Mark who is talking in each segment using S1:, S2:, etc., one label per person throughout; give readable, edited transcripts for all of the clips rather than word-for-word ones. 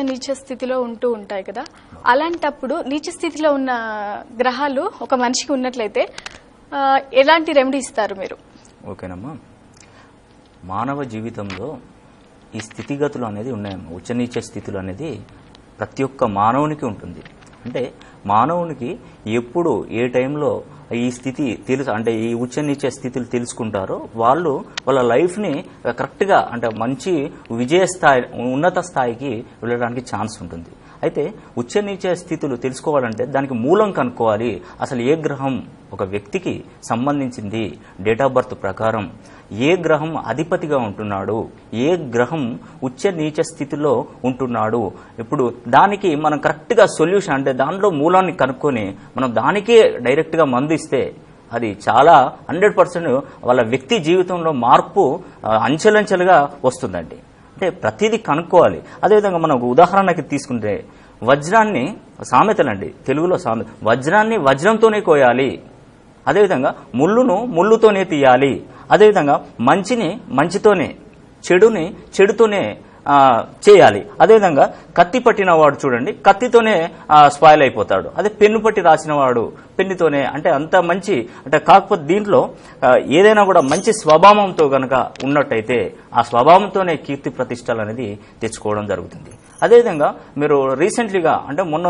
S1: నీచ స్థితిలో ఉంటూ ఉంటాయి కదా, అలాంటప్పుడు నీచ స్థితిలో ఉన్న గ్రహాలు ఒక మనిషికి ఉన్నట్లయితే ఎలాంటి రెమెడీ ఇస్తారు మీరు?
S2: ఓకేనమ్మా, మానవ జీవితంలో ఈ స్థితిగతులు అనేది ఉన్నాయమ్మా. ఉచ్చనీచ స్థితులు అనేది ప్రతి ఒక్క మానవునికి ఉంటుంది. అంటే మానవునికి ఎప్పుడు ఏ టైంలో ఈ స్థితి అంటే ఈ ఉచ్చనీచ స్థితులు తెలుసుకుంటారో వాళ్ళ లైఫ్ని కరెక్ట్గా అంటే మంచి విజయ స్థాయి ఉన్నత స్థాయికి వెళ్ళడానికి ఛాన్స్ ఉంటుంది. అయితే ఉచ్చనీచ స్థితులు తెలుసుకోవాలంటే దానికి మూలం కనుక్కోవాలి. అసలు ఏ గ్రహం ఒక వ్యక్తికి సంబంధించింది, డేట్ ఆఫ్ బర్త్ ప్రకారం ఏ గ్రహం అధిపతిగా ఉంటున్నాడు, ఏ గ్రహం ఉచ్చ నీచ స్థితిలో ఉంటున్నాడు. ఇప్పుడు దానికి మనం కరెక్ట్గా సొల్యూషన్ అంటే దానిలో మూలాన్ని కనుక్కొని మనం దానికే డైరెక్ట్గా మందు ఇస్తే అది చాలా 100% వాళ్ళ వ్యక్తి జీవితంలో మార్పు అంచెలంచెలుగా వస్తుందండి. అంటే ప్రతిదీ కనుక్కోవాలి. అదేవిధంగా మనం ఒక ఉదాహరణకి తీసుకుంటే వజ్రాన్ని, సామెతలండి తెలుగులో సామెత, వజ్రాన్ని వజ్రంతోనే కోయాలి, అదేవిధంగా ముళ్ళును ముళ్ళుతోనే తీయాలి, అదేవిధంగా మంచిని మంచితోనే, చెడుని చెడుతోనే చేయాలి. అదేవిధంగా కత్తి పట్టిన వాడు చూడండి కత్తితోనే స్పాయిల్ అయిపోతాడు, అదే పెన్ను పట్టి రాసిన వాడు పెన్నుతోనే. అంటే అంత మంచి అంటే కాకపోతే దీంట్లో ఏదైనా కూడా మంచి స్వభావంతో గనక ఉన్నట్టయితే ఆ స్వభావంతోనే కీర్తి ప్రతిష్టలు అనేది తెచ్చుకోవడం జరుగుతుంది. అదేవిధంగా మీరు రీసెంట్లీగా అంటే మొన్న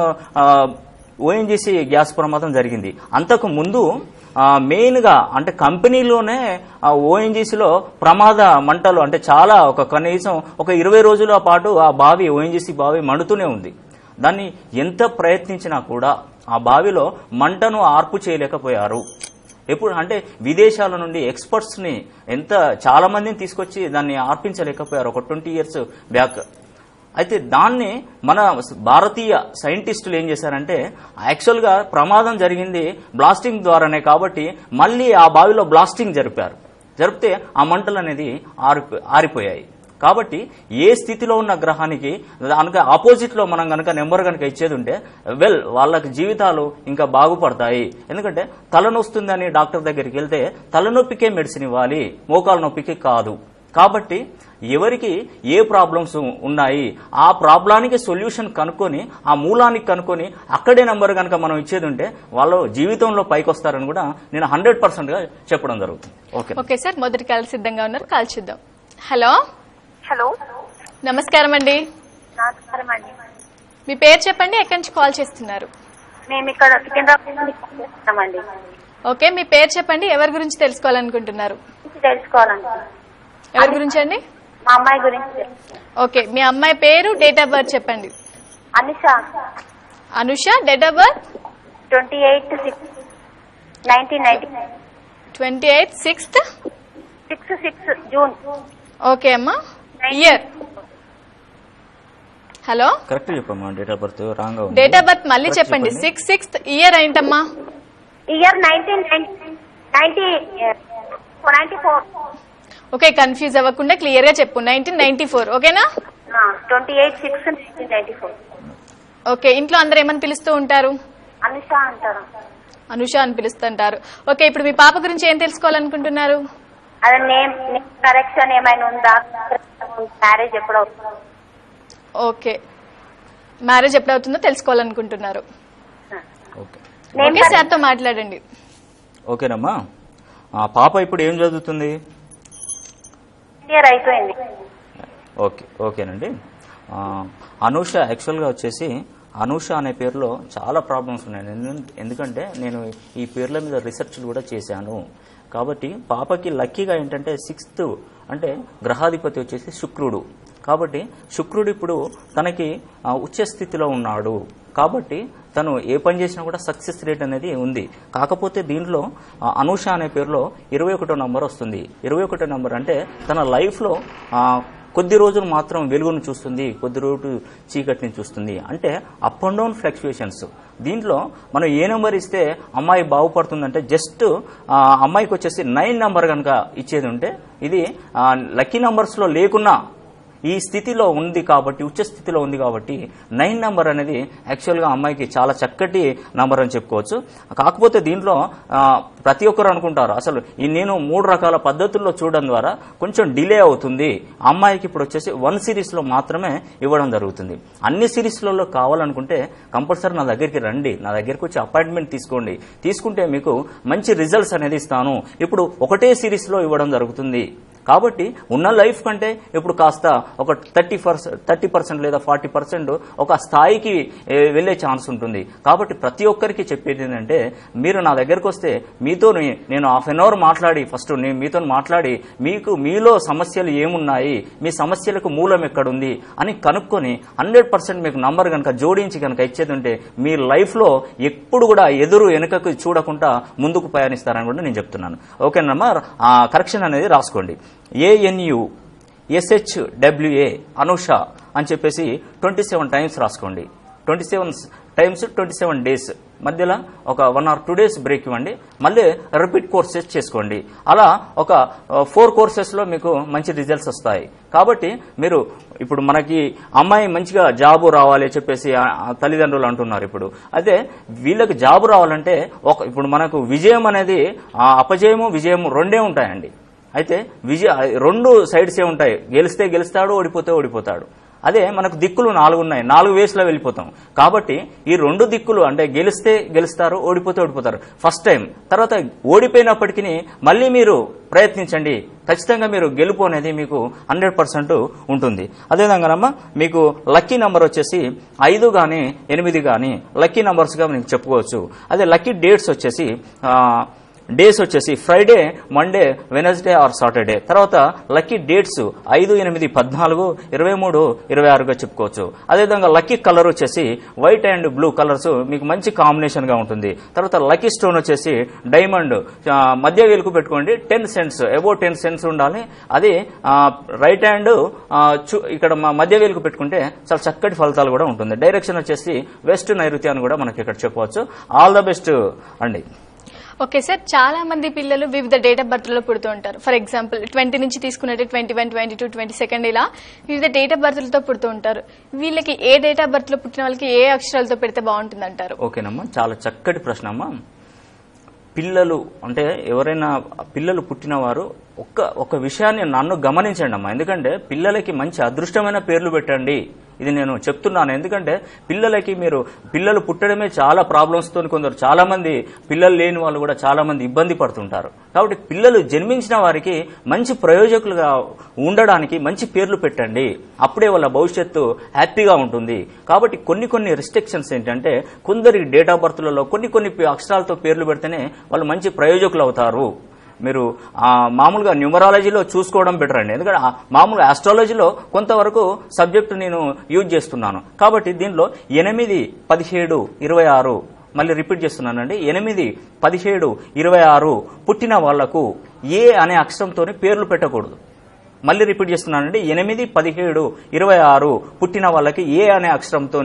S2: ఓఎన్జీసీ గ్యాస్ ప్రమాదం జరిగింది. అంతకు ముందు మెయిన్గా అంటే కంపెనీలోనే ఓఎన్జీసీలో ప్రమాద మంటలు అంటే చాలా కనీసం ఒక 20 రోజుల పాటు ఆ బావి ఓఎన్జీసీ బావి మండుతూనే ఉంది. దాన్ని ఎంత ప్రయత్నించినా కూడా ఆ బావిలో మంటను ఆర్పు చేయలేకపోయారు. ఎప్పుడు అంటే విదేశాల నుండి ఎక్స్పర్ట్స్ని చాలా మందిని తీసుకొచ్చి దాన్ని ఆర్పించలేకపోయారు ఒక 20 years బ్యాక్. అయితే దాన్ని మన భారతీయ సైంటిస్టులు ఏం చేశారంటే యాక్చువల్గా ప్రమాదం జరిగింది బ్లాస్టింగ్ ద్వారానే కాబట్టి మళ్ళీ ఆ బావిలో బ్లాస్టింగ్ జరిపితే ఆ మంటలు అనేది ఆరిపోయాయి. కాబట్టి ఏ స్థితిలో ఉన్న గ్రహానికి దానికి ఆపోజిట్లో మనం కనుక నెంబర్ కనుక ఇచ్చేది ఉంటే వాళ్ళకి జీవితాలు ఇంకా బాగుపడతాయి. ఎందుకంటే తలనొస్తుందని డాక్టర్ దగ్గరికి వెళ్తే తలనొప్పికే మెడిసిన్ ఇవ్వాలి, మోకాల నొప్పికి కాదు. కాబట్టి ఎవరికి ఏ ప్రాబ్లమ్స్ ఉన్నాయి ఆ ప్రాబ్లానికి సొల్యూషన్ కనుక్కొని ఆ మూలానికి కనుక్కొని అక్కడే నెంబర్ కనుక మనం ఇచ్చేది ఉంటే వాళ్ళు జీవితంలో పైకి వస్తారని కూడా నేను 100%గా చెప్పడం జరుగుతుంది.
S1: ఓకే సార్, మొదటి కాల్ సిద్ధంగా ఉన్నారు, కాల్ చేద్దాం. హలో
S3: హలో,
S1: నమస్కారం అండి.
S3: నమస్కారం అండి.
S1: మీ పేరు చెప్పండి, ఎక్కడి నుంచి కాల్ చేస్తున్నారు?
S3: మేము ఇక్కడ సికింద్రాబాద్.
S1: ఓకే, మీ పేరు చెప్పండి, ఎవరి గురించి తెలుసుకోవాలనుకుంటున్నారు? ఎవరి గురించి అండి?
S3: మా అమ్మాయి గురించి.
S1: ఓకే, మీ అమ్మాయి పేరు, డేట్ ఆఫ్ బర్త్ చెప్పండి.
S3: Anusha.
S1: Anusha, date of birth
S3: 28/6 June.
S1: Okay అమ్మా, ఇయర్? హలో,
S2: కరెక్ట్ చెప్పమ్మా, డేట్ ఆఫ్ బర్త్ రాంగ్ ఉంది.
S1: డేట్ ఆఫ్ బర్త్ మళ్ళీ చెప్పండి. 6/6 ఇయర్ ఏంటమ్మా?
S3: ఇయర్ 1994.
S1: ఓకే, కన్ఫ్యూజ్ అవ్వకుండా క్లియర్ గా చెప్పు. 1994 ఓకేనా?
S3: 28/6/1994.
S1: ఓకే, ఇంట్లో అందరు ఏమని పిలుస్తూ ఉంటారు?
S3: అనుష అంటారు.
S1: అనుష అని పిలుస్తుంటారు. ఓకే, ఇప్పుడు మీ పాప గురించి ఏం తెలుసుకోవాలనుకుంటున్నారు?
S3: అదే నేమ్ కరెక్షన్ ఏమైనా ఉందా, మ్యారేజ్ ఎప్పుడు అవుతుందో?
S1: ఓకే, మ్యారేజ్ ఎప్పుడవుతుందో తెలుసుకోవాలనుకుంటున్నారు. ఓకే, సార్తో మాట్లాడండి.
S2: ఓకేనమ్మా, పాప ఇప్పుడు ఏం చదువుతుంది?
S3: ఇయర్ అయిపోయింది.
S2: ఓకేనండి. అనూష యాక్చువల్గా వచ్చేసి అనూష అనే పేరులో చాలా ప్రాబ్లమ్స్ ఉన్నాయి. ఎందుకంటే నేను ఈ పేర్ల మీద రీసెర్చ్లు కూడా చేశాను. కాబట్టి పాపకి లక్కీగా ఏంటంటే 6th అంటే గ్రహాధిపతి వచ్చేసి శుక్రుడు. కాబట్టి శుక్రుడు ఇప్పుడు తనకి ఉచ్చ స్థితిలో ఉన్నాడు. కాబట్టి తను ఏ పని చేసినా కూడా సక్సెస్ రేట్ అనేది ఉంది. కాకపోతే దీంట్లో అనూష అనే పేరులో 21వ నంబర్ వస్తుంది. 21వ నంబర్ అంటే తన లైఫ్లో కొద్ది రోజులు మాత్రం వెలుగును చూస్తుంది, కొద్ది రోజులు చీకటిని చూస్తుంది. అంటే అప్ అండ్ డౌన్ ఫ్లక్చుయేషన్స్. దీంట్లో మనం ఏ నెంబర్ ఇస్తే అమ్మాయి బాగుపడుతుందంటే జస్ట్ అమ్మాయికి వచ్చేసి 9 నెంబర్ కనుక ఇచ్చేది ఉంటే ఇది లక్కీ నంబర్స్లో లేకున్నా ఈ స్థితిలో ఉంది కాబట్టి, ఉచ్చ స్థితిలో ఉంది కాబట్టి 9 నంబర్ అనేది యాక్చువల్గా అమ్మాయికి చాలా చక్కటి నంబర్ అని చెప్పుకోవచ్చు. కాకపోతే దీంట్లో ప్రతి ఒక్కరు అనుకుంటారు అసలు నేను 3 రకాల పద్ధతుల్లో చూడడం ద్వారా కొంచెం డిలే అవుతుంది, అమ్మాయికి ఇప్పుడు వచ్చేసి 1 సిరీస్లో మాత్రమే ఇవ్వడం జరుగుతుంది. అన్ని సిరీస్లలో కావాలనుకుంటే కంపల్సరీ నా దగ్గరికి రండి, నా దగ్గరికి వచ్చి అపాయింట్మెంట్ తీసుకోండి. తీసుకుంటే మీకు మంచి రిజల్ట్స్ అనేది ఇస్తాను. ఇప్పుడు ఒకటే సిరీస్లో ఇవ్వడం జరుగుతుంది. కాబట్టి ఉన్న లైఫ్ కంటే ఇప్పుడు కాస్త ఒక 30% లేదా 40% ఒక స్థాయికి వెళ్లే ఛాన్స్ ఉంటుంది. కాబట్టి ప్రతి ఒక్కరికి చెప్పేది ఏంటంటే మీరు నా దగ్గరకు వస్తే మీతో నేను హాఫ్ అన్ అవర్ మాట్లాడి ఫస్ట్ నేను మీతో మాట్లాడి మీలో సమస్యలు ఏమున్నాయి, మీ సమస్యలకు మూలం ఎక్కడుంది అని కనుక్కొని 100% మీకు నంబర్ కనుక జోడించి కనుక ఇచ్చేది ఉంటే మీ లైఫ్లో ఎప్పుడు కూడా ఎదురు వెనుకకు చూడకుండా ముందుకు ప్రయాణిస్తారని కూడా నేను చెప్తున్నాను. ఓకేనమ్మా, కరెక్షన్ అనేది రాసుకోండి. ANUSHWA అనుష అని చెప్పేసి 27 టైమ్స్ రాసుకోండి. 27 టైమ్స్ 27 డేస్ మధ్యలో ఒక 1 or 2 days బ్రేక్ ఇవ్వండి. మళ్ళీ రిపీట్ కోర్సెస్ చేసుకోండి. అలా ఒక 4 కోర్సెస్లో మీకు మంచి రిజల్ట్స్ వస్తాయి. కాబట్టి మీరు ఇప్పుడు మనకి అమ్మాయి మంచిగా జాబు రావాలి చెప్పేసి తల్లిదండ్రులు అంటున్నారు. ఇప్పుడు అదే వీళ్ళకి జాబు రావాలంటే ఇప్పుడు మనకు విజయం అనేది అపజయము విజయము రెండే ఉంటాయండి. అయితే 2 సైడ్సే ఉంటాయి. గెలిస్తే గెలుస్తాడు, ఓడిపోతే ఓడిపోతాడు. అదే మనకు దిక్కులు 4 ఉన్నాయి, 4 వేస్లో వెళ్ళిపోతాం. కాబట్టి ఈ 2 దిక్కులు అంటే గెలిస్తే గెలుస్తారు, ఓడిపోతే ఓడిపోతారు ఫస్ట్ టైం. తర్వాత ఓడిపోయినప్పటికీ మళ్ళీ మీరు ప్రయత్నించండి, ఖచ్చితంగా మీరు గెలుపు అనేది మీకు 100% ఉంటుంది. అదేవిధంగానమ్మా మీకు లక్కీ నంబర్ వచ్చేసి 5 కానీ 8 కానీ లక్కీ నంబర్స్గా మీకు చెప్పుకోవచ్చు. అదే లక్కీ డేట్స్ వచ్చేసి Friday, Monday, Wednesday or Saturday. తర్వాత లక్కీ డేట్స్ 5, 8, 14, 23, 26గా చెప్పుకోవచ్చు. అదేవిధంగా లక్కీ కలర్ వచ్చేసి వైట్ అండ్ బ్లూ కలర్స్ మీకు మంచి కాంబినేషన్ గా ఉంటుంది. తర్వాత లక్కీ స్టోన్ వచ్చేసి డైమండ్ మధ్య వేలుకు పెట్టుకోండి. 10 cents అబౌవ్ 10 cents ఉండాలి. అది రైట్ హ్యాండ్ ఇక్కడ మధ్య వేలుకు పెట్టుకుంటే చాలా చక్కటి ఫలితాలు కూడా ఉంటుంది. డైరెక్షన్ వచ్చేసి వెస్ట్ నైరుతి అని కూడా మనకి ఇక్కడ చెప్పవచ్చు. ఆల్ ద బెస్ట్ అండి.
S1: ఓకే సార్, చాలా మంది పిల్లలు వివిధ డేట్ ఆఫ్ బర్త్ లో పుడుతూ ఉంటారు. ఫర్ ఎగ్జాంపుల్ 20 నుంచి తీసుకున్నట్టు 21, 22, 22 ఇలా వివిధ డేట్ ఆఫ్ బర్త్ లతో పుడుతూ ఉంటారు. వీళ్ళకి ఏ డేట్ ఆఫ్ బర్త్ లో పుట్టిన వాళ్ళకి ఏ అక్షరాలతో పెడితే బాగుంటుంది అంటారు?
S2: ఓకేనమ్మా, చాలా చక్కటి ప్రశ్న అమ్మా. పిల్లలు అంటే ఎవరైనా పిల్లలు పుట్టిన వారు ఒక విషయాన్ని నన్ను గమనించండి అమ్మా. ఎందుకంటే పిల్లలకి మంచి అదృష్టమైన పేర్లు పెట్టండి, ఇది నేను చెప్తున్నాను. ఎందుకంటే పిల్లలు పుట్టడమే చాలా ప్రాబ్లమ్స్ తో కొందరు చాలా మంది పిల్లలు లేని వాళ్ళు కూడా చాలా మంది ఇబ్బంది పడుతుంటారు. కాబట్టి పిల్లలు జన్మించిన వారికి మంచి ప్రయోజకులుగా ఉండడానికి మంచి పేర్లు పెట్టండి, అప్పుడే వాళ్ళ భవిష్యత్తు హ్యాపీగా ఉంటుంది. కాబట్టి కొన్ని రిస్ట్రిక్షన్స్ ఏంటంటే కొందరికి డేట్ ఆఫ్ బర్త్లలో కొన్ని అక్షరాలతో పేర్లు పెడితేనే వాళ్ళు మంచి ప్రయోజకులు అవుతారు. మీరు మామూలుగా న్యూమరాలజీలో చూసుకోవడం బెటర్ అండి. ఎందుకంటే మామూలుగా ఆస్ట్రాలజీలో కొంతవరకు సబ్జెక్టు నేను యూజ్ చేస్తున్నాను. కాబట్టి దీనిలో 8, 17, 26 మళ్ళీ రిపీట్ చేస్తున్నానండి. 8, 17, 26 పుట్టిన వాళ్లకు ఏ అనే అక్షరంతో పేర్లు పెట్టకూడదు. మళ్ళీ రిపీట్ చేస్తున్నానండి. 8, 17, 26 పుట్టిన వాళ్ళకి ఏ అనే అక్షరంతో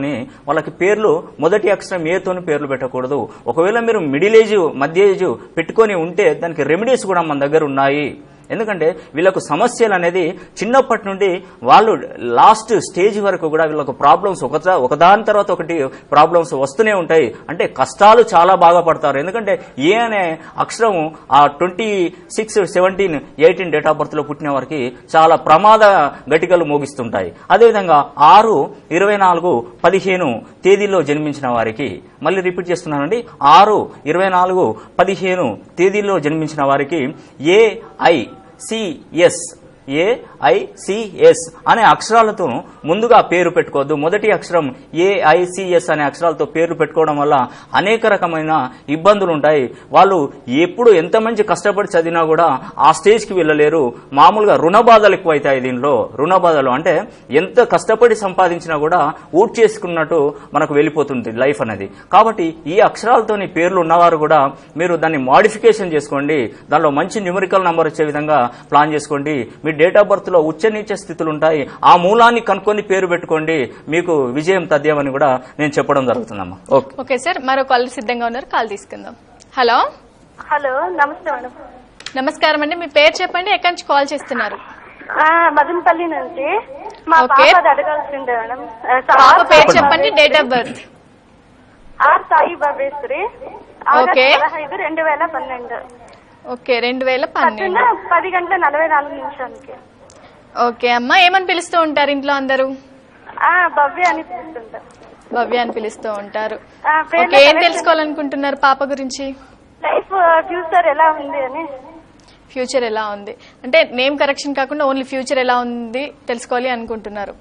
S2: వాళ్ళకి పేర్లు మొదటి అక్షరం ఏతోని పేర్లు పెట్టకూడదు. ఒకవేళ మీరు మిడిల్ ఏజ్ మధ్య ఏజ్ పెట్టుకొని ఉంటే దానికి రెమెడీస్ కూడా మన దగ్గర ఉన్నాయి. ఎందుకంటే వీళ్ళకు సమస్యలు అనేది చిన్నప్పటి నుండి వాళ్ళు లాస్ట్ స్టేజ్ వరకు కూడా వీళ్ళకు ప్రాబ్లమ్స్ ఒకదాని తర్వాత ఒకటి ప్రాబ్లమ్స్ వస్తూనే ఉంటాయి. అంటే కష్టాలు చాలా బాగా పడతారు. ఎందుకంటే ఏ అనే అక్షరం 26, 17, 18 డేట్ ఆఫ్ బర్త్ లో పుట్టిన వారికి చాలా ప్రమాద ఘటికలు మోగిస్తుంటాయి. అదేవిధంగా 6, 24, 15 తేదీల్లో జన్మించిన వారికి మళ్ళీ రిపీట్ చేస్తున్నానండి. 6, 24, 15 తేదీల్లో జన్మించిన వారికి AICS అనే అక్షరాలతో ముందుగా పేరు పెట్టుకోవద్దు. మొదటి అక్షరం AICS అనే అక్షరాలతో పేరు పెట్టుకోవడం వల్ల అనేక రకమైన ఇబ్బందులు ఉంటాయి. వాళ్ళు ఎప్పుడు ఎంత మంచి కష్టపడి చదివినా కూడా ఆ స్టేజ్కి వెళ్ళలేరు. మామూలుగా రుణ బాధలు ఎక్కువైతాయి. దీనిలో రుణ బాధలు అంటే ఎంత కష్టపడి సంపాదించినా కూడా ఊట్ చేసుకున్నట్టు మనకు వెళ్ళిపోతుంది లైఫ్ అనేది. కాబట్టి ఈ అక్షరాలతోని పేర్లు ఉన్నవారు కూడా మీరు దాన్ని మాడిఫికేషన్ చేసుకోండి. దానిలో మంచి న్యూమరికల్ నంబర్ వచ్చే విధంగా ప్లాన్ చేసుకోండి. మీ డేట్ ఆఫ్ బర్త్ లో ఉచ్చ నీచ స్థితులు ఉంటాయి. ఆ మూలాన్ని కనుక్కొని పేరు పెట్టుకోండి, మీకు విజయం తథ్యమని కూడా నేను చెప్పడం జరుగుతుందమ్మా.
S1: ఓకే సార్, మరో కాల్ సిద్ధంగా ఉన్నారు, కాల్ తీసుకుందాం. హలో.
S3: హలో, నమస్తే మేడం.
S1: నమస్కారం అండి, మీ పేరు చెప్పండి, ఎక్కడి నుంచి కాల్ చేస్తున్నారు?
S4: మదనపల్లి నుంచి మా
S1: Okay.
S4: పాప అడగాల్సిందే మేడం.
S1: పాప పేరు చెప్పండి, date of birth.
S4: R Sai Bhavyasri.
S1: Okay.
S4: 15/2012.
S1: Okay, 2012.
S4: 10:44
S1: okay అమ్మా, ఏమని పిలుస్తూ ఉంటారు ఇంట్లో అందరూ?
S4: భవ్య అని పిలుస్తుంటారు.
S1: భవ్య అని పిలుస్తూ ఉంటారు.
S4: పేర్ల
S1: ఓకే, ఏం
S4: correction-
S1: తెలుసుకోవాలనుకుంటున్నారు పాప గురించి?
S4: లైఫ్ ఫ్యూచర్ ఎలా ఉంది అని.
S1: ఫ్యూచర్ ఎలా ఉంది అంటే నేమ్ కరెక్షన్ కాకుండా ఓన్లీ ఫ్యూచర్ ఎలా ఉంది తెలుసుకోవాలి అనుకుంటున్నారు.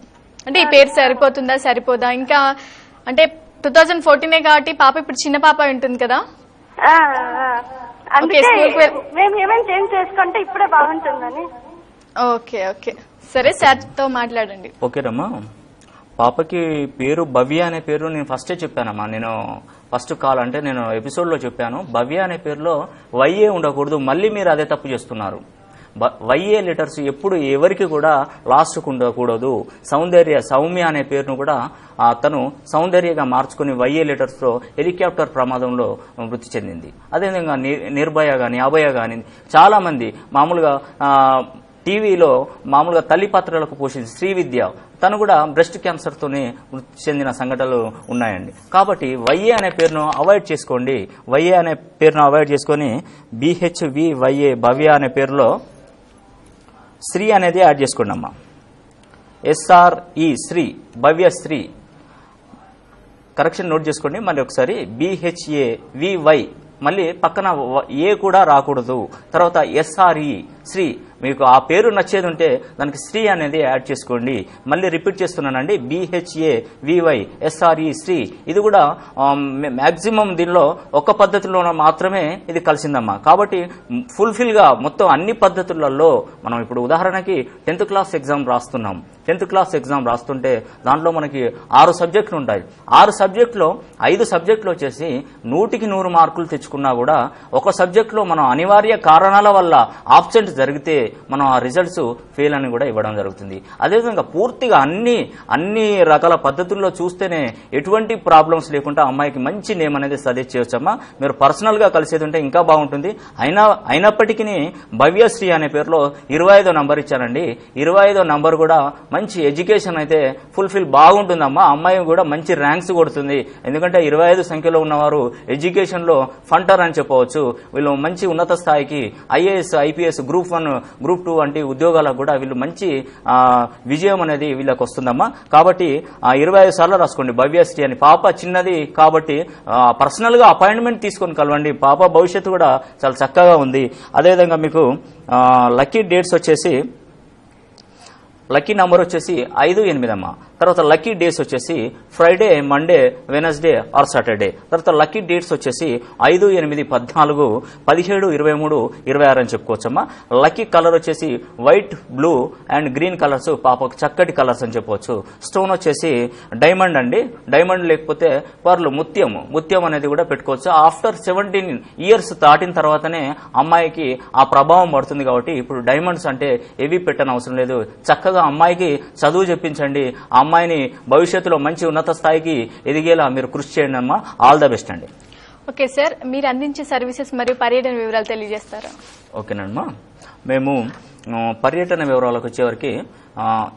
S1: అంటే ఈ పేరు సరిపోతుందా సరిపోదా, ఇంకా అంటే 2014 కాబట్టి పాప ఇప్పుడు చిన్న పాప ఉంటుంది కదా.
S4: అందుకే
S1: school కి
S4: మేము ఏమేమి చేంజ్ చేసుకుంటే ఇప్పుడే బాగుంటుందని.
S1: ఓకే ఓకే, సరే సార్తో మాట్లాడండి.
S2: ఓకేనమ్మా, పాపకి పేరు భవ్య అనే పేరు నేను ఫస్టే చెప్పానమ్మా. నేను ఫస్ట్ కాల్ అంటే నేను ఎపిసోడ్లో చెప్పాను, భవ్య అనే పేరులో వైఏ ఉండకూడదు. మళ్ళీ మీరు అదే తప్పు చేస్తున్నారు. వైఏ లెటర్స్ ఎప్పుడు ఎవరికి కూడా లాస్ట్కు ఉండకూడదు. సౌమ్య అనే పేరును కూడా తను సౌందర్యగా మార్చుకుని వైఏ లెటర్స్లో హెలికాప్టర్ ప్రమాదంలో మృతి చెందింది. అదేవిధంగా నిర్భయ కానీ అభయ కానీ చాలా మంది మామూలుగా టీవీలో మామూలుగా తల్లి పాత్రలకు పోషించి శ్రీవిద్య తను కూడా బ్రెస్ట్ క్యాన్సర్తోనే మృతి చెందిన సంఘటనలు ఉన్నాయండి. కాబట్టి వైఏ అనే పేరును అవాయిడ్ చేసుకోండి. వైఏ అనే పేరును అవాయిడ్ చేసుకొని BHVYA భవ్య అనే పేరులో శ్రీ అనేది యాడ్ చేసుకోండి అమ్మా. SRE శ్రీ, భవ్య శ్రీ. కరెక్షన్ నోట్ చేసుకోండి మళ్ళీ ఒకసారి. BHAVY మళ్ళీ పక్కన ఏ కూడా రాకూడదు. తర్వాత SRE శ్రీ. మీకు ఆ పేరు నచ్చేది ఉంటే దానికి శ్రీ అనేది యాడ్ చేసుకోండి. మళ్ళీ రిపీట్ చేస్తున్నానండి, BHAVY SRE శ్రీ. ఇది కూడా మ్యాక్సిమం దీనిలో ఒక పద్ధతిలో మాత్రమే ఇది కలిసిందమ్మా. కాబట్టి ఫుల్ఫిల్ గా మొత్తం అన్ని పద్ధతులలో మనం ఇప్పుడు ఉదాహరణకి 10th క్లాస్ ఎగ్జామ్ రాస్తున్నాం. 10th క్లాస్ ఎగ్జామ్ రాస్తుంటే దాంట్లో మనకి 6 సబ్జెక్టులు ఉంటాయి. 6 సబ్జెక్టులో 5 సబ్జెక్టులు వచ్చేసి 100కి 100 మార్కులు తెచ్చుకున్నా కూడా ఒక సబ్జెక్టులో మనం అనివార్య కారణాల వల్ల ఆబ్సెంట్ జరిగితే మనం ఆ రిజల్ట్స్ ఫెయిల్ అని కూడా ఇవ్వడం జరుగుతుంది. అదేవిధంగా పూర్తిగా అన్ని రకాల పద్ధతుల్లో చూస్తేనే ఎటువంటి ప్రాబ్లమ్స్ లేకుండా అమ్మాయికి మంచి నేమ్ అనేది సజెస్ట్ చేయొచ్చమ్మా. మీరు పర్సనల్ గా కలిసేది ఉంటే ఇంకా బాగుంటుంది. అయినప్పటికీ భవ్యశ్రీ అనే పేరులో 25వ నంబర్ ఇచ్చానండి. 25వ నంబర్ కూడా మంచి ఎడ్యుకేషన్ అయితే ఫుల్ఫిల్ బాగుంటుందమ్మా. అమ్మాయి కూడా మంచి ర్యాంక్స్ కొడుతుంది. ఎందుకంటే 25 సంఖ్యలో ఉన్నవారు ఎడ్యుకేషన్ లో ఫంటర్ అని చెప్పవచ్చు. వీళ్ళు మంచి ఉన్నత స్థాయికి IAS IPS గ్రూప్ 1 గ్రూప్ 2 వంటి ఉద్యోగాలకు కూడా వీళ్ళు మంచి విజయం అనేది వీళ్ళకి వస్తుందమ్మా. కాబట్టి 25 సార్లు రాసుకోండి భవ్యశ్రీ అని. పాప చిన్నది కాబట్టి పర్సనల్ గా అపాయింట్మెంట్ తీసుకొని కలవండి. పాప భవిష్యత్తు కూడా చాలా చక్కగా ఉంది. అదేవిధంగా మీకు లక్కీ డేట్స్ వచ్చేసి లక్కీ నంబర్ వచ్చేసి 5, 8 అమ్మా. తర్వాత లక్కీ డేస్ వచ్చేసి Friday, Monday, Wednesday or Saturday. తర్వాత లక్కీ డేట్స్ వచ్చేసి 5, 8, 14, 17, 23, 26 అని చెప్పుకోవచ్చమ్మా. లక్కీ కలర్ వచ్చేసి white, blue and green colours పాపకు చక్కటి కలర్స్ అని చెప్పవచ్చు. స్టోన్ వచ్చేసి డైమండ్ అండి. డైమండ్ లేకపోతే పర్లు, ముత్యం అనేది కూడా పెట్టుకోవచ్చు. ఆఫ్టర్ 17 ఇయర్స్ దాటిన తర్వాతనే అమ్మాయికి ఆ ప్రభావం పడుతుంది. కాబట్టి ఇప్పుడు డైమండ్స్ అంటే ఏవి పెట్టని అవసరం లేదు. చక్కగా అమ్మాయికి చదువు చెప్పించండి. ఆ అమ్మాయిని భవిష్యత్తులో మంచి ఉన్నత స్థాయికి ఎదిగేలా మీరు కృషి చేయండి అమ్మా. ఆల్ ద బెస్ట్ అండి.
S1: ఓకే సార్, మీరు అందించే సర్వీసెస్ మరియు పర్యటన వివరాలు తెలియజేస్తారా?
S2: ఓకేనమ్మా, మేము పర్యటన వివరాలకు వచ్చేవరకు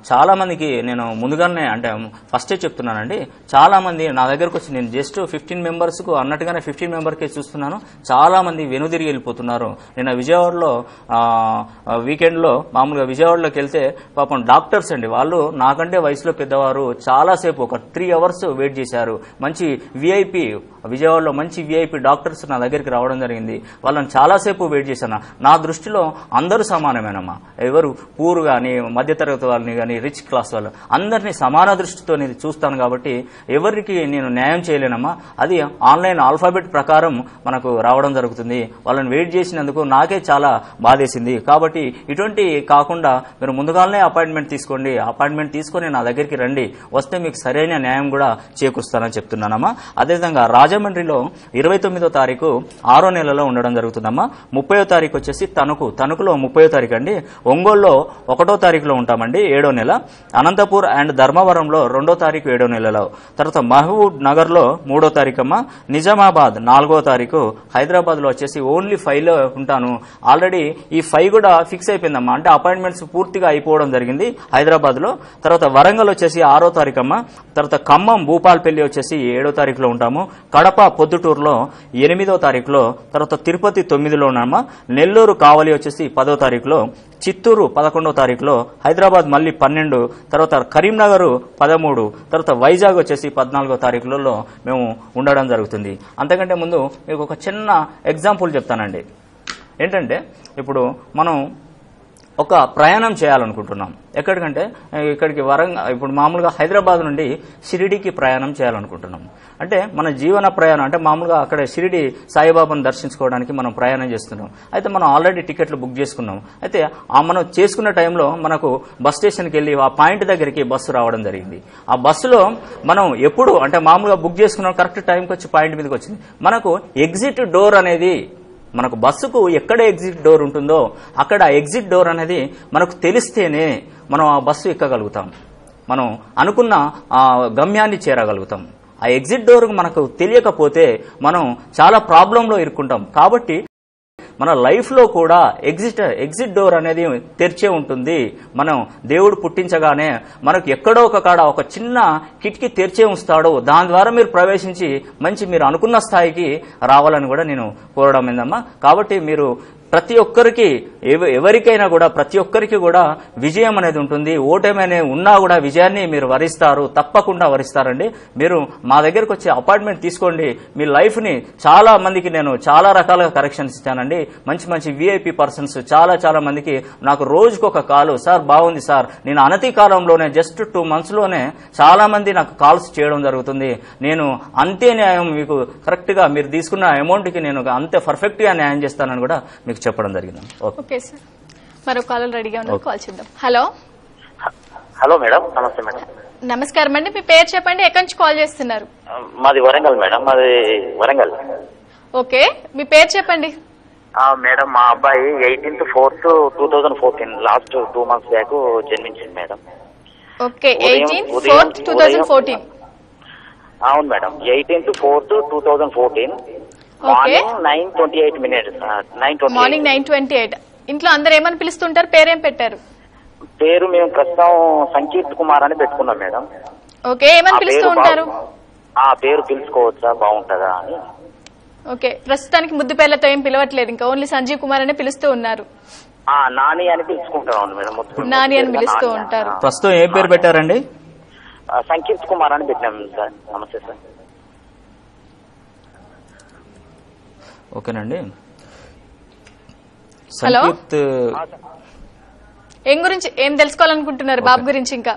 S2: చాలా మందికి నేను ముందుగానే అంటే ఫస్టే చెప్తున్నానండి. చాలా మంది నా దగ్గరకు వచ్చి నేను జస్ట్ 15 మెంబర్స్ కు అన్నట్టుగానే 15 మెంబర్కే చూస్తున్నాను. చాలా మంది వెనుదిరిగి వెళ్ళిపోతున్నారు. నేను విజయవాడలో వీకెండ్ లో మామూలుగా విజయవాడలోకి వెళ్తే పాపం డాక్టర్స్ అండి, వాళ్ళు నాకంటే వయసులో పెద్దవారు, చాలాసేపు ఒక 3 అవర్స్ వెయిట్ చేశారు. మంచి విఐపి విజయవాడలో మంచి విఐపి డాక్టర్స్ నా దగ్గరికి రావడం జరిగింది. వాళ్ళని చాలాసేపు వెయిట్ చేశాను. నా దృష్టిలో అందరూ సమానమేనమ్మా. ఎవరు పూర్ గాని, మధ్యతరగతి వాళ్ళని కానీ, రిచ్ క్లాస్ వాళ్ళు అందరినీ సమాన దృష్టితో నేను చూస్తాను. కాబట్టి ఎవరికి నేను న్యాయం చేయలేనమ్మా. అది ఆన్లైన్ ఆల్ఫాబెట్ ప్రకారం మనకు రావడం జరుగుతుంది. వాళ్ళని వెయిట్ చేసినందుకు నాకే చాలా బాధేసింది. కాబట్టి ఇటువంటి కాకుండా మీరు ముందుగానే అపాయింట్మెంట్ తీసుకోండి. అపాయింట్మెంట్ తీసుకొని నా దగ్గరికి రండి. వస్తే మీకు సరైన న్యాయం కూడా చేకూరుస్తానని చెప్తున్నానమ్మా. అదేవిధంగా రాజమండ్రిలో 29వ తారీఖు 6వ నెలలో ఉండడం జరుగుతుందమ్మా. 30వ తారీఖు వచ్చేసి తణుకులో 30వ తారీఖు అండి. ఒంగోలులో 1వ తారీఖులో ఉంటామండి. అండి 7వ నెల, అనంతపూర్ అండ్ ధర్మవరంలో 2వ తారీఖు 7వ నెలలో, తర్వాత మహబూబ్ నగర్లో 3వ తారీఖమ్మ, నిజామాబాద్ 4వ తారీఖు, హైదరాబాద్లో వచ్చేసి ఓన్లీ 5లో ఉంటాను. ఆల్రెడీ ఈ 5 కూడా ఫిక్స్ అయిపోయిందమ్మా, అంటే అపాయింట్మెంట్స్ పూర్తిగా అయిపోవడం జరిగింది హైదరాబాద్లో. తర్వాత వరంగల్ వచ్చేసి 6వ తారీఖమ్మ, తర్వాత ఖమ్మం భూపాల్పల్లి వచ్చేసి 7వ తారీఖులో ఉంటాము, కడప పొద్దుటూరులో 8వ తారీఖులో, తర్వాత తిరుపతి 9లో ఉన్నామా, నెల్లూరు కావలి వచ్చేసి 10వ తారీఖులో, చిత్తూరు 11వ తారీఖులో, హైదరాబాద్ మళ్ళీ 12, తర్వాత కరీంనగర్ 13, తర్వాత వైజాగ్ వచ్చేసి 14వ తారీఖులలో మేము ఉండడం జరుగుతుంది. అంతకంటే ముందు మీకు ఒక చిన్న ఎగ్జాంపుల్ చెప్తానండి. ఏంటంటే ఇప్పుడు మనం ఒక ప్రయాణం చేయాలనుకుంటున్నాం. ఎక్కడికంటే ఇక్కడికి ఇప్పుడు మామూలుగా హైదరాబాద్ నుండి షిరిడీకి ప్రయాణం చేయాలనుకుంటున్నాం. అంటే మన జీవన ప్రయాణం అంటే మామూలుగా అక్కడ షిరిడి సాయిబాబాను దర్శించుకోవడానికి మనం ప్రయాణం చేస్తున్నాం. అయితే మనం ఆల్రెడీ టికెట్లు బుక్ చేసుకున్నాం. అయితే మనం చేసుకున్న టైంలో మనకు బస్ స్టేషన్కి వెళ్ళి ఆ పాయింట్ దగ్గరికి బస్సు రావడం జరిగింది. ఆ బస్సులో మనం ఎప్పుడు అంటే మామూలుగా బుక్ చేసుకున్నాం, కరెక్ట్ టైంకి వచ్చి పాయింట్ మీదకి వచ్చింది. మనకు ఎగ్జిట్ డోర్ అనేది మనకు బస్సుకు ఎక్కడ ఎగ్జిట్ డోర్ ఉంటుందో అక్కడ ఎగ్జిట్ డోర్ అనేది మనకు తెలిస్తేనే మనం ఆ బస్సు ఎక్కగలుగుతాం, మనం అనుకున్న గమ్యాన్ని చేరగలుగుతాం. ఆ ఎగ్జిట్ డోర్ మనకు తెలియకపోతే మనం చాలా ప్రాబ్లంలో ఇరుక్కుంటాం. కాబట్టి మన లైఫ్లో కూడా ఎగ్జిట్ డోర్ అనేది తెరిచే ఉంటుంది. మనం దేవుడు పుట్టించగానే మనకు ఎక్కడో ఒక కాడ ఒక చిన్న కిటికీ తెరిచే ఉంచుతాడు. దాని ద్వారా మీరు ప్రవేశించి మంచి మీరు అనుకున్న స్థాయికి రావాలని కూడా నేను కోరడం ఏందమ్మా. కాబట్టి మీరు ప్రతి ఒక్కరికి ఎవరికైనా కూడా ప్రతి ఒక్కరికి కూడా విజయం అనేది ఉంటుంది. ఓటమి అనేది ఉన్నా కూడా విజయాన్ని మీరు వరిస్తారు, తప్పకుండా వరిస్తారండి. మీరు మా దగ్గరకు వచ్చి అపాయింట్మెంట్ తీసుకోండి. మీ లైఫ్ని చాలా మందికి నేను చాలా రకాలుగా కరెక్షన్స్ ఇస్తానండి. మంచి మంచి విఐపి పర్సన్స్ చాలా మందికి నాకు రోజుకొక కాలు, సార్ బాగుంది సార్, నేను అనతి కాలంలోనే జస్ట్ 2 monthsలోనే చాలా మంది నాకు కాల్స్ చేయడం జరుగుతుంది. నేను అంతే న్యాయం మీకు కరెక్ట్గా మీరు తీసుకున్న అమౌంట్కి నేను అంతే పర్ఫెక్ట్గా న్యాయం చేస్తానని కూడా మీకు చెప్పడం జరిగింది.
S1: ఓకే సార్, మరో కాల్ రెడీగా ఉన్నారు, కాల్ చేద్దాం. హలో
S5: హలో మేడం, నమస్తే మేడం.
S1: నమస్కారం అండి, మీ పేరు చెప్పండి, ఎక్కడి నుంచి కాల్ చేస్తున్నారు?
S5: మాది వరంగల్ మేడం, మాది వరంగల్.
S1: ఓకే, మీ పేరు చెప్పండి.
S5: మేడం మా అబ్బాయి 18th 4th 2014 last 2 months back జన్మించింది మేడం.
S1: Okay, 18th 4th 2014.
S5: అవును madam, 18th 4th 2014 morning 9:28
S1: morning 9:28. ఇంట్లో అందరు ఏమని పిలుస్తుంటారు, పేరేం పెట్టారు?
S5: పేరు మేము ప్రస్తుతం సంకీర్త్ కుమార్ అని పెట్టుకున్నాం మేడం.
S1: ఓకే, ఏమని పిలుస్తూ ఉంటారు?
S5: ఆ పేరు పిలుచుకోవచ్చా, బాగుంటుందా అని.
S1: ఓకే, ప్రస్తుతానికి ముద్దు పేర్లతో ఏం పిలవట్లేదు, ఇంకా ఓన్లీ సంజీవ్ కుమార్ అనే పిలుస్తూ ఉన్నారు.
S5: నాని అని పిలుచుకుంటాం మేడం,
S1: నాని అని పిలుస్తూ ఉంటారు.
S2: ప్రస్తుతం ఏ పేరు పెట్టారండి?
S5: సంకీర్త్ కుమార్ అని పెట్టినాం సార్. నమస్తే సార్.
S2: ఓకేనండి.
S1: హలో,
S2: సంకీర్త్
S1: ఏం తెలుసుకోవాలనుకుంటున్నారు బాబు గురించి? ఇంకా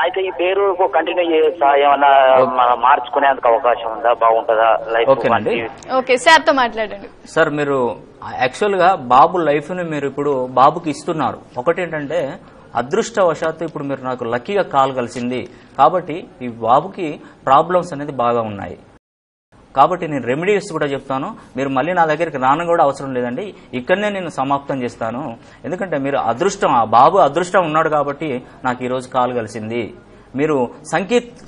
S5: అయితే ఈ పేరు కంటిన్యూ చేయొచ్చా, ఏమన్నా మార్చుకునేందుకు అవకాశం ఉందా, బాగుంటుందా లైఫ్?
S2: ఓకేనండి.
S1: ఓకే, సార్ తో మాట్లాడండి.
S2: సార్, మీరు యాక్చువల్ గా బాబు లైఫ్ ని మీరు ఇప్పుడు బాబుకి ఇస్తున్నారు. ఒకటేంటంటే అదృష్టవశాత్తు ఇప్పుడు మీరు నాకు లక్కీగా కాల్ కలిసింది కాబట్టి ఈ బాబుకి ప్రాబ్లమ్స్ అనేది బాగా ఉన్నాయి. కాబట్టి నేను రెమెడీస్ కూడా చెప్తాను. మీరు మళ్ళీ నా దగ్గరికి రాను కూడా అవసరం లేదండి, ఇక్కడనే నేను సమాప్తం చేస్తాను. ఎందుకంటే మీరు అదృష్టం, ఆ బాబు అదృష్టం ఉన్నాడు కాబట్టి నాకు ఈరోజు కాల్ కలిసింది. మీరు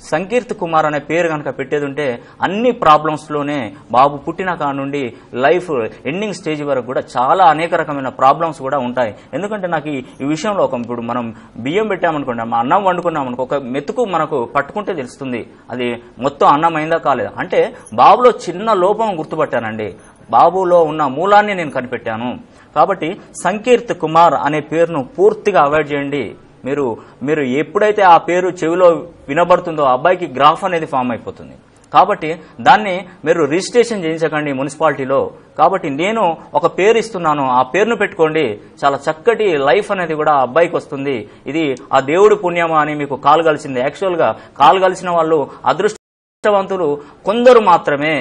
S2: సంకీర్త్ కుమార్ అనే పేరు కనుక పెట్టేది ఉంటే అన్ని ప్రాబ్లమ్స్లోనే బాబు పుట్టిన కాడ నుండి లైఫ్ ఎండింగ్ స్టేజ్ వరకు కూడా చాలా అనేక రకమైన ప్రాబ్లమ్స్ కూడా ఉంటాయి. ఎందుకంటే నాకు ఈ విషయంలో ఇప్పుడు మనం బియ్యం పెట్టామనుకోండి, అన్నం వండుకున్నామనుకో, ఒక మెతుకు మనకు పట్టుకుంటే తెలుస్తుంది అది మొత్తం అన్నం అయిందా కాలేదా. అంటే బాబులో చిన్న లోపం గుర్తుపట్టానండి, బాబులో ఉన్న మూలాన్ని నేను కనిపెట్టాను. కాబట్టి సంకీర్త్ కుమార్ అనే పేరును పూర్తిగా అవాయిడ్ చేయండి. మీరు ఎప్పుడైతే ఆ పేరు చెవిలో వినబడుతుందో అబ్బాయికి గ్రాఫ్ అనేది ఫామ్ అయిపోతుంది. కాబట్టి దాన్ని మీరు రిజిస్ట్రేషన్ చేయించకండి మున్సిపాలిటీలో. కాబట్టి నేను ఒక పేరు ఇస్తున్నాను, ఆ పేరును పెట్టుకోండి. చాలా చక్కటి లైఫ్ అనేది కూడా ఆ అబ్బాయికి వస్తుంది. ఇది ఆ దేవుడి పుణ్యమా అని మీకు కాల్ కలిసింది. యాక్చువల్గా కాల్ కలిసిన వాళ్ళు అదృష్టవంతులు కొందరు మాత్రమే.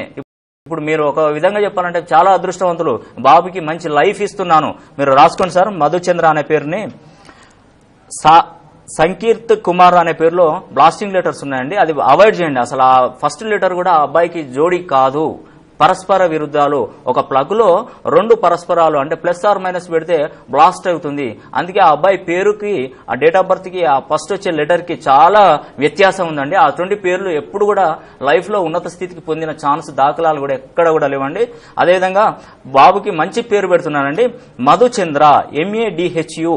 S2: ఇప్పుడు మీరు ఒక విధంగా చెప్పాలంటే చాలా అదృష్టవంతులు. బాబుకి మంచి లైఫ్ ఇస్తున్నాను, మీరు రాసుకోండి సార్. మధుచంద్ర అనే పేరుని సంకీర్త్ కుమార్ అనే పేరులో బ్లాస్టింగ్ లెటర్స్ ఉన్నాయండి, అది అవాయిడ్ చేయండి. అసలు ఆ ఫస్ట్ లెటర్ కూడా ఆ అబ్బాయికి జోడి కాదు. పరస్పర విరుద్ధాలు. ఒక ప్లగ్ లో 2 పరస్పరాలు అంటే ప్లస్ ఆర్ మైనస్ పెడితే బ్లాస్ట్ అవుతుంది. అందుకే ఆ అబ్బాయి పేరుకి ఆ డేట్ ఆఫ్ బర్త్ కి ఆ ఫస్ట్ వచ్చే లెటర్ కి చాలా వ్యత్యాసం ఉందండి. అటువంటి పేర్లు ఎప్పుడు కూడా లైఫ్ లో ఉన్నత స్థితికి పొందిన ఛాన్స్ దాఖలాలు కూడా ఎక్కడ కూడా లేవండి. అదేవిధంగా బాబుకి మంచి పేరు పెడుతున్నానండి, మధుచంద్ర, MADHUCHANDRA.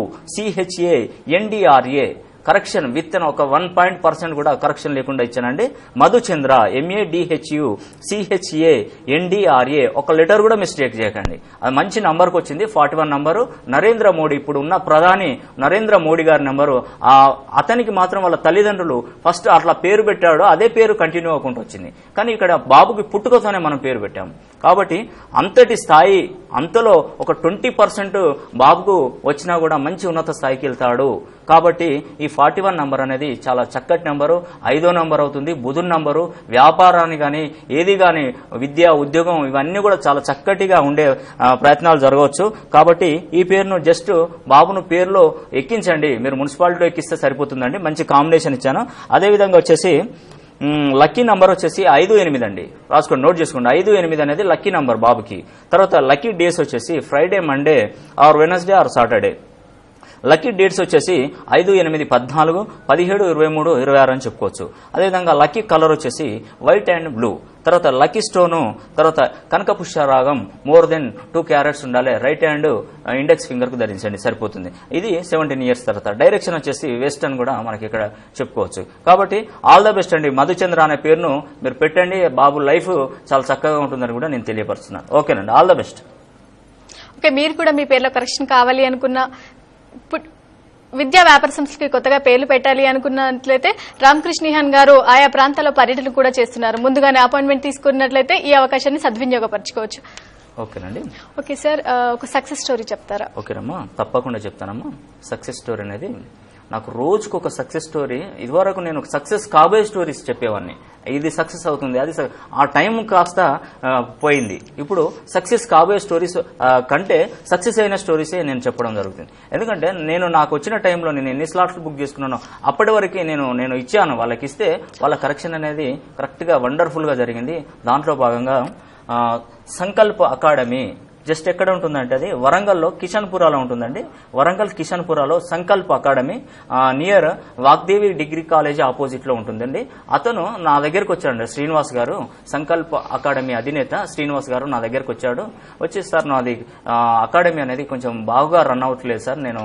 S2: కరెక్షన్ విత్ ఒక 1% కూడా కరెక్షన్ లేకుండా ఇచ్చానండి. మధుచంద్ర, MADHUCHANDRA. ఒక లెటర్ కూడా మిస్టేక్ చేయకండి. అది మంచి నంబర్కి వచ్చింది. 41 నంబరు. నరేంద్ర మోడీ, ఇప్పుడు ఉన్న ప్రధాని నరేంద్ర మోడీ గారి నెంబరు. అతనికి మాత్రం వాళ్ళ తల్లిదండ్రులు ఫస్ట్ అట్లా పేరు పెట్టాడు, అదే పేరు కంటిన్యూ అవ్వకుండా వచ్చింది. కానీ ఇక్కడ బాబుకి పుట్టుకతోనే మనం పేరు పెట్టాము. కాబట్టి అంతటి స్థాయి, అంతలో ఒక 20% బాబుకు వచ్చినా కూడా మంచి ఉన్నత స్థాయికి వెళ్తాడు. కాబట్టి ఈ 41 నంబర్ అనేది చాలా చక్కటి నంబరు. 5వ నంబర్ అవుతుంది, బుధుని నంబరు. వ్యాపారాన్ని కానీ ఏది కానీ విద్య, ఉద్యోగం ఇవన్నీ కూడా చాలా చక్కటిగా ఉండే ప్రయత్నాలు జరగవచ్చు. కాబట్టి ఈ పేరును జస్ట్ బాబును పేరులో ఎక్కించండి. మీరు మున్సిపాలిటీలో ఎక్కిస్తే సరిపోతుందండి. మంచి కాంబినేషన్ ఇచ్చాను. అదేవిధంగా వచ్చేసి లక్కీ నంబర్ వచ్చేసి 5-8 అండి. రాసుకోండి, నోట్ చేసుకోండి. 5-8 అనేది లక్కీ నంబర్ బాబుకి. తర్వాత లక్కీ డేస్ వచ్చేసి Friday, Monday or Wednesday or Saturday. Lucky dates వచ్చేసి 5, 8, 14, 17, 23, 26 అని చెప్పుకోవచ్చు. అదేవిధంగా లక్కీ కలర్ వచ్చేసి వైట్ అండ్ బ్లూ. తర్వాత లక్కీ స్టోను, తర్వాత కనక పుష్యరాగం మోర్ దెన్ 2 క్యారెట్స్ ఉండాలి. రైట్ హ్యాండ్ ఇండెక్స్ ఫింగర్ కు ధరించండి, సరిపోతుంది. ఇది 17 ఇయర్స్ తర్వాత. డైరెక్షన్ వచ్చేసి వెస్ట్ అని కూడా మనకి ఇక్కడ చెప్పుకోవచ్చు. కాబట్టి ఆల్ ద బెస్ట్ అండి. మధుచంద్ర అనే పేరును మీరు పెట్టండి. బాబు లైఫ్ చాలా చక్కగా ఉంటుందని కూడా నేను తెలియపరుస్తున్నాను. ఓకేనండి, ఆల్ ద బెస్ట్.
S1: ఓకే, మీరు కూడా మీ పేరులో కరెక్షన్ కావాలి అనుకున్న, విద్యా వ్యాపార సంస్థకి కొత్తగా పేర్లు పెట్టాలి అనుకున్నట్లయితే రామకృష్ణిహాన్ గారు ఆయా ప్రాంతాల్లో పర్యటన కూడా చేస్తున్నారు. ముందుగానే అపాయింట్మెంట్ తీసుకున్నట్లయితే ఈ అవకాశాన్ని సద్వినియోగపరచుకోవచ్చు.
S2: ఓకేనండి.
S1: ఓకే సార్, ఒక సక్సెస్ స్టోరీ చెప్తారా?
S2: ఓకేనమ్మా, తప్పకుండా చెప్తానమ్మా. సక్సెస్ స్టోరీ అనేది నాకు రోజుకు ఒక సక్సెస్ స్టోరీ. ఇదివరకు నేను సక్సెస్ కాబోయే స్టోరీస్ చెప్పేవాడిని. ఇది సక్సెస్ అవుతుంది, అది ఆ టైం కాస్త పోయింది. ఇప్పుడు సక్సెస్ కాబోయే స్టోరీస్ కంటే సక్సెస్ అయిన స్టోరీసే నేను చెప్పడం జరుగుతుంది. ఎందుకంటే నాకు వచ్చిన టైంలో నేను ఎన్ని స్లాట్స్ బుక్ చేసుకున్నానో అప్పటి వరకు నేను ఇచ్చాను. వాళ్ళకి ఇస్తే వాళ్ళ కరెక్షన్ అనేది కరెక్ట్ గా వండర్ఫుల్ గా జరిగింది. దాంట్లో భాగంగా సంకల్ప అకాడమీ జస్ట్ ఎక్కడ ఉంటుందంటే అది వరంగల్లో కిషన్పురాలో ఉంటుందండి. వరంగల్ కిషన్పురాలో Sankalp academy near Vagdevi degree college opposite లో ఉంటుందండి. అతను నా దగ్గరకు వచ్చాడు, శ్రీనివాస్ గారు, సంకల్ప్ అకాడమీ అధినేత శ్రీనివాస్ గారు నా దగ్గరకు వచ్చాడు. వచ్చి సార్ నాది అకాడమీ అనేది కొంచెం బాగా రన్ అవ్వట్లేదు సార్, నేను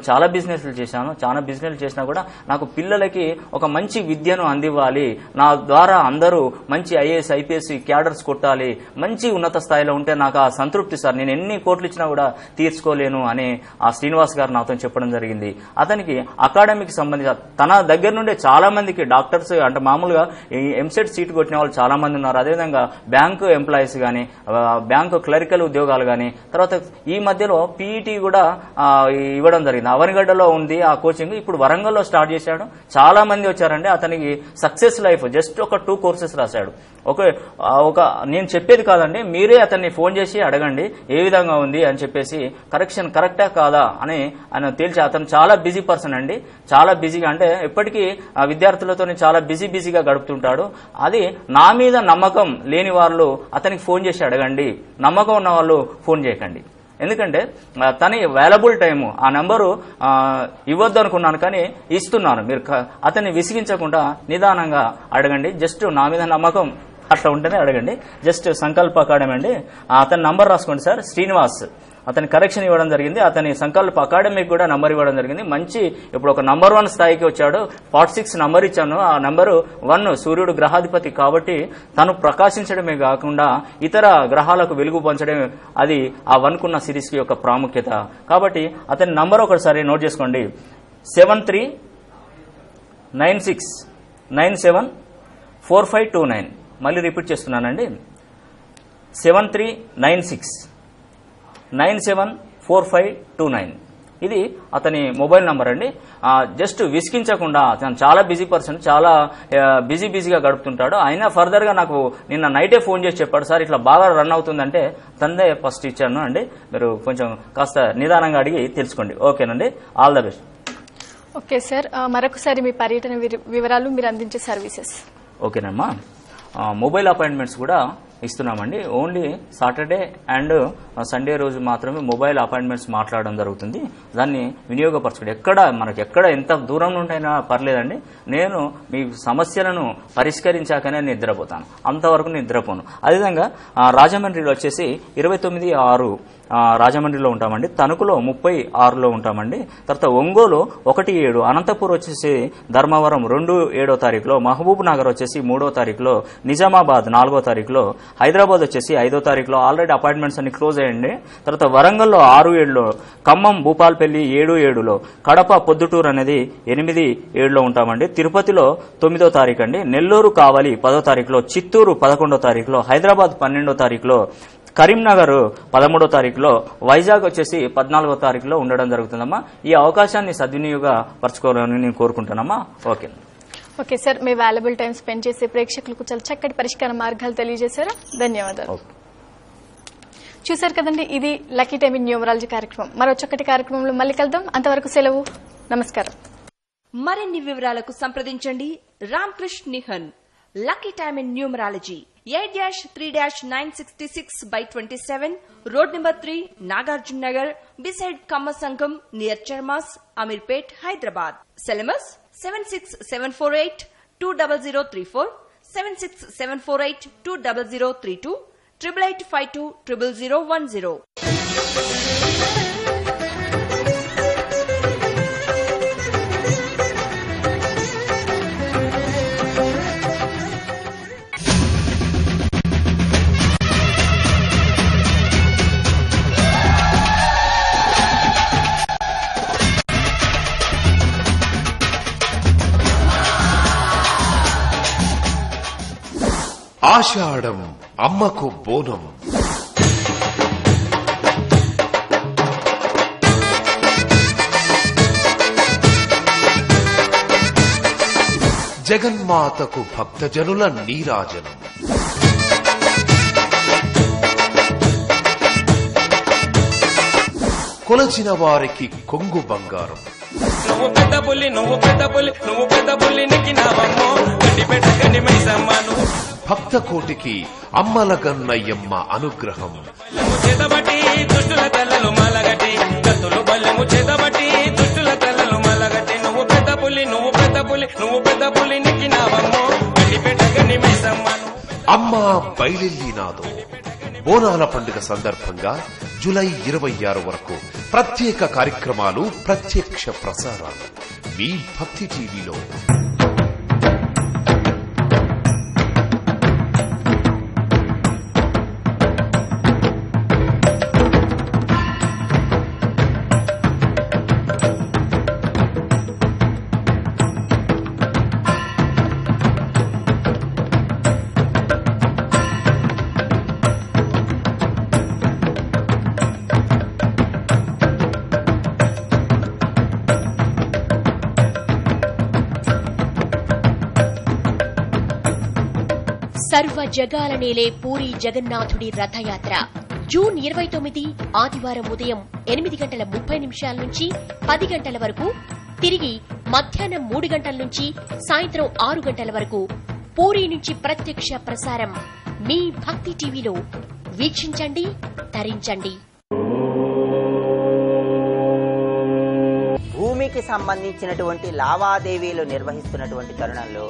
S2: చాలా బిజినెస్లు చేశాను, చాలా బిజినెస్ చేసినా కూడా నాకు పిల్లలకి ఒక మంచి విద్యను అందివ్వాలి, నా ద్వారా అందరూ మంచి ఐఏఎస్ ఐపీఎస్ క్యాడర్స్ కొట్టాలి, మంచి ఉన్నత స్థాయిలో ఉంటే నాకు ఆ సంతృప్తి సార్, నేను ఎన్ని కోట్లు ఇచ్చినా కూడా తీర్చుకోలేను అని ఆ శ్రీనివాస్ గారు నాతో చెప్పడం జరిగింది. అతనికి అకాడమీకి సంబంధించి తన దగ్గర నుండే చాలా మందికి డాక్టర్స్ అంటే మామూలుగా ఎంసెట్ సీట్ కొట్టిన వాళ్ళు చాలా మంది ఉన్నారు. అదేవిధంగా బ్యాంకు ఎంప్లాయీస్ కానీ, బ్యాంకు క్లరికల్ ఉద్యోగాలు కానీ, తర్వాత ఈ మధ్యలో పీఈటీ కూడా ఇవ్వడం జరిగింది. అవనిగడ్డలో ఉంది ఆ కోచింగ్, ఇప్పుడు వరంగల్లో స్టార్ట్ చేశాడు. చాలా మంది వచ్చారండి. అతనికి సక్సెస్ లైఫ్ జస్ట్ ఒక 2 కోర్సెస్ రాశాడు. ఒక నేను చెప్పేది కాదండి, మీరే అతన్ని ఫోన్ చేసి అడగండి ఏ విధంగా ఉంది అని చెప్పేసి, కరెక్షన్ కరెక్టా కాదా అని ఆయన తేల్చి, అతను చాలా బిజీ పర్సన్ అండి, చాలా బిజీగా అంటే ఎప్పటికీ విద్యార్థులతో చాలా బిజీగా గడుపుతుంటాడు. అది నా మీద నమ్మకం లేని వాళ్ళు అతనికి ఫోన్ చేసి అడగండి, నమ్మకం ఉన్న వాళ్ళు ఫోన్ చేయకండి. ఎందుకంటే తన అవైలబుల్ టైము ఆ నెంబరు ఇవ్వద్దు అనుకున్నాను కానీ ఇస్తున్నాను. మీరు అతన్ని విసిగించకుండా నిదానంగా అడగండి. జస్ట్ నా మీద నమ్మకం అట్లా ఉంటేనే అడగండి. జస్ట్ సంకల్ప అకాడమీ అండి. అతని నంబర్ రాసుకోండి సార్, శ్రీనివాస్. అతని కరెక్షన్ ఇవ్వడం జరిగింది. అతని సంకల్ప అకాడమీకి కూడా నంబర్ ఇవ్వడం జరిగింది. మంచి ఇప్పుడు ఒక నంబర్ 1 స్థాయికి వచ్చాడు. 46 నంబర్ ఇచ్చాను. ఆ నంబరు 1, సూర్యుడు గ్రహాధిపతి కాబట్టి తను ప్రకాశించడమే కాకుండా ఇతర గ్రహాలకు వెలుగు పంచడమే అది ఆ 1కున్న సిరీస్ యొక్క ప్రాముఖ్యత. కాబట్టి అతని నంబర్ ఒకసారి నోట్ చేసుకోండి, 7396974529. మళ్ళీ రిపీట్ చేస్తున్నానండి, 7396974529. ఇది అతని మొబైల్ నంబర్ అండి. జస్ట్ విసిగించకుండా, అతను చాలా బిజీ పర్సన్, చాలా బిజీగా గడుపుతుంటాడు. అయినా ఫర్దర్ గా నాకు నిన్న నైటే ఫోన్ చేసి చెప్పాడు, సార్ ఇట్లా బాగా రన్ అవుతుందంటే తందే ఫస్ట్ ఇచ్చాను అండి, మీరు కొంచెం కాస్త నిదానంగా అడిగి తెలుసుకోండి. ఓకేనండి, all the best.
S1: Okay sir, మరొకసారి మీ పర్యటన వివరాలు, మీరు అందించే సర్వీసెస్.
S2: ఓకేనమ్మా, మొబైల్ అపాయింట్మెంట్స్ కూడా ఇస్తున్నామండి. ఓన్లీ సాటర్డే అండ్ సండే రోజు మాత్రమే మొబైల్ అపాయింట్మెంట్స్ మాట్లాడడం జరుగుతుంది. దాన్ని వినియోగపరచుకోండి. మనకి ఎక్కడ ఎంత దూరం నుండైనా పర్లేదండి. నేను మీ సమస్యలను పరిష్కరించాకనే నిద్రపోతాను, అంతవరకు నిద్రపోను. అదేవిధంగా రాజమండ్రిలో వచ్చేసి 29/6 రాజమండ్రిలో ఉంటామండి. తణుకులో 36లో ఉంటామండి. తర్వాత ఒంగోలు 1/7, అనంతపూర్ వచ్చేసి ధర్మవరం 2/7 తారీఖులో, మహబూబ్ నగర్ వచ్చేసి 3వ తారీఖులో, నిజామాబాద్ 4వ తారీఖులో, హైదరాబాద్ వచ్చేసి 5వ తారీఖులో ఆల్రెడీ అపాయింట్మెంట్స్ అన్ని క్లోజ్ అయ్యండి. తర్వాత వరంగల్లో 6/7లో, ఖమ్మం భూపాల్పల్లి 7/7లో, కడప పొద్దుటూరు అనేది 8/7లో ఉంటామండి. తిరుపతిలో 9వ తారీఖు అండి. నెల్లూరు కావలి 10వ తారీఖులో, చిత్తూరు 11వ తారీఖులో, హైదరాబాద్ 12వ తారీఖులో, కరీంనగర్ 13వ తారీఖులో, వైజాగ్ వచ్చేసి 14వ తారీఖులో ఉండడం జరుగుతుందమ్మా. ఈ అవకాశాన్ని సద్వినియోగపరచుకోవాలని నేను కోరుకుంటానమ్మా.
S1: ఓకే సార్, మీ వాల్యుబుల్ టైం స్పెండ్ చేసే ప్రేక్షకులకు చాలా చక్కటి పరిష్కార మార్గాలు తెలియజేశారు. ధన్యవాదాలు. చూశారు కదండి, ఇది లక్కీ టైమ్ ఇన్ న్యూమరాలజీ కార్యక్రమం. మరో చక్కటి కార్యక్రమంలో మళ్ళీ కలుద్దాం. అంతవరకు సెలవు. నమస్కారం.
S6: మరిన్ని వివరాలకు సంప్రదించండి రామకృష్ణ నిహన్. Lucky time in numerology 8-3-966/27, road number 3, Nagarjuna Nagar, beside Kamma Sangham, near Chermas, Ameerpet, Hyderabad. సెలమస్ 7674820034, 7674820032, 88520010.
S7: ఆషాఢం అమ్మకు బోనం. జగన్మాతకు భక్తజనుల నీరాజనం. కొలచిన వారికి కొంగు బంగారం.
S8: నువ్వు పెద్ద పులి, నువ్వు పెద్ద పులి, నువ్వు పెద్ద పులి నెక్కినావమ్మో, గడ్డి పెట్టకని మైసమ్మను.
S7: భక్త కోటికి అమ్మల గన్నయ్యమ్మ అనుగ్రహం.
S8: చేతబట్టి దుష్టుల తల్లలు మలగటి, కత్తులు బల్లెము చేతబట్టి దుష్టుల తల్లలు మలగటి. నువ్వు పెద్ద పులి, నువ్వు పెద్ద పులి, నువ్వు పెద్ద పులి నెక్కినావమ్మో, గడ్డి పెట్టకని మైసమ్మను.
S7: అమ్మ బయలెల్లినాదో. బోనాల పండుగ సందర్భంగా జూలై 26 వరకు ప్రత్యేక కార్యక్రమాలు, ప్రత్యక్ష ప్రసారాలు మీ భక్తి టీవీలో.
S9: సర్వ జగాల నేలే పూరీ జగన్నాథుడి రథయాత్ర జూన్ 29 ఆదివారం ఉదయం 8:30 నుంచి 10 గంటల వరకు, తిరిగి మధ్యాహ్నం 3 గంటల నుంచి సాయంత్రం 6 గంటల వరకు పూరీ నుంచి ప్రత్యక్ష ప్రసారం మీ భక్తి టీవీలో. వీక్షించండి, తరించండి.
S10: భూమికి సంబంధించినటువంటి లావాదేవీలు నిర్వహిస్తున్నటువంటి తరుణంలో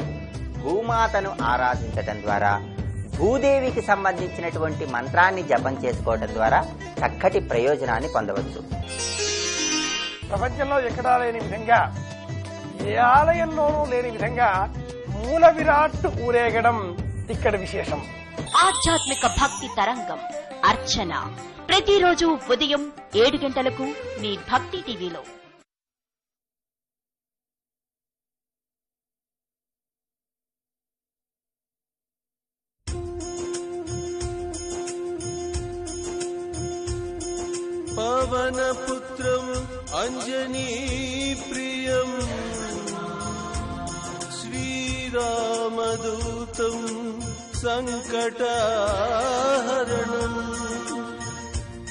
S10: భూమాతను ఆరాధించటం ద్వారా, భూదేవికి సంబంధించినటువంటి మంత్రాన్ని జపం చేసుకోవడం ద్వారా చక్కటి ప్రయోజనాన్ని పొందవచ్చు.
S11: ప్రపంచంలో ఎక్కడా లేని విధంగా, ఏ ఆలయంలోనూ లేని విధంగా మూల విరాట్ ఊరేగడం ఇక్కడ విశేషం.
S9: ఆధ్యాత్మిక భక్తి తరంగం అర్చన ప్రతిరోజు ఉదయం 7 గంటలకు మీ భక్తి టీవీలో.
S12: పవనపుత్రం అంజనీ ప్రియం శ్రీరామదూతం సంకటాహరణం